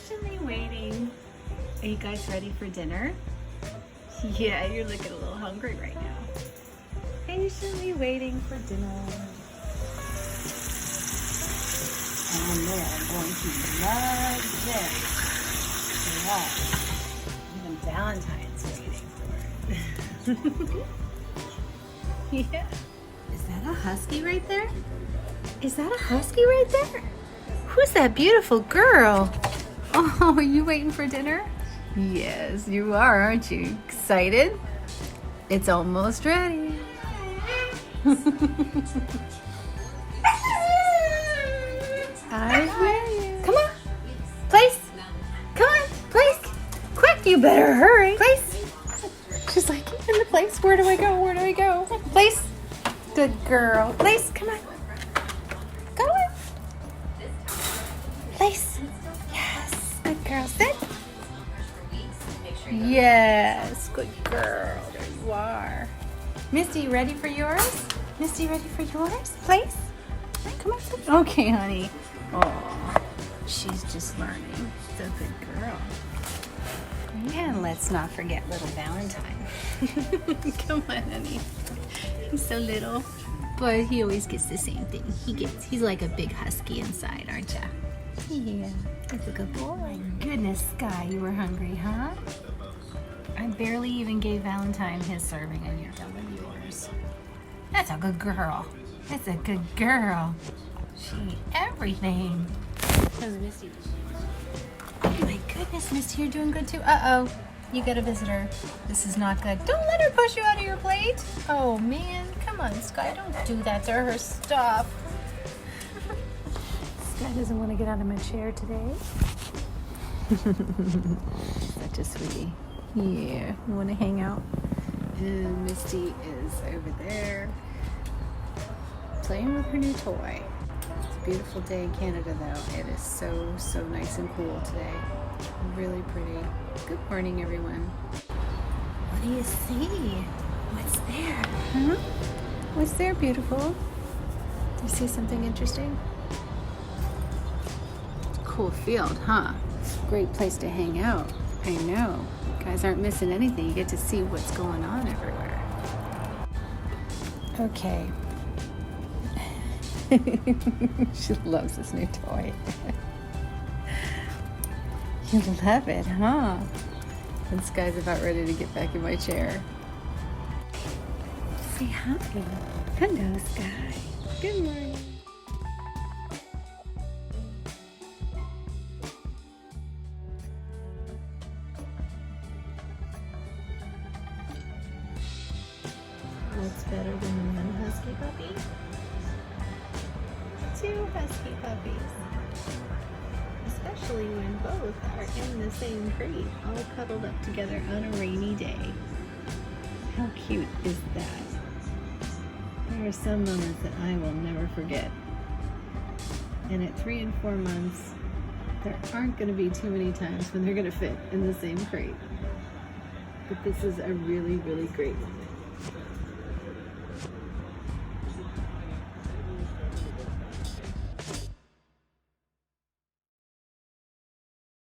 patiently waiting. Are you guys ready for dinner? Yeah, you're looking a little hungry right now. Patiently waiting for dinner. And they're going to love this. Yeah. Even Valentine's waiting for it. Yeah. Is that a husky right there? Is that a husky right there? Who's that beautiful girl? Oh, are you waiting for dinner? Yes, you are, aren't you? Excited? It's almost ready. I hear you. Come on. Place. Come on. Place. Quick, you better hurry. Place. She's like, in the place. Where do I go? Where do I go? Place. Good girl. Place. Come on. Go in. Place. Yes. Good girl. Sit. Yes. Good girl. There you are. Misty, ready for yours? Misty, ready for yours? Place. Come on. Okay, honey. Oh, she's just learning. So good girl. And let's not forget little Valentine. Come on, honey. He's so little, but he always gets the same thing. He's like a big husky inside, aren't you? Yeah, that's a good boy. My goodness, Sky, you were hungry, huh? I barely even gave Valentine his serving, and you're done with yours. That's a good girl. That's a good girl. She ate everything. How's Misty? Oh my goodness, Misty, you're doing good too. Uh-oh, you got a visitor. This is not good. Don't let her push you out of your plate. Oh man, come on, Sky, don't do that to her. Stop. Sky doesn't want to get out of my chair today. Such a sweetie. Yeah, you want to hang out? And Misty is over there playing with her new toy. It's a beautiful day in Canada though. It is so nice and cool today. Really pretty. Good morning, everyone. What do you see? What's there? Huh? What's there, beautiful? Do you see something interesting? Cool field, huh? Great place to hang out. I know. You guys aren't missing anything. You get to see what's going on everywhere. Okay. She loves this new toy. You love it, huh? And Sky's about ready to get back in my chair. Say hi. Hello, Sky. Good morning. What's better than one husky puppy? Two husky puppies. Especially when both are in the same crate, all cuddled up together on a rainy day. How cute is that? There are some moments that I will never forget. And at 3 and 4 months, there aren't going to be too many times when they're going to fit in the same crate. But this is a really great moment.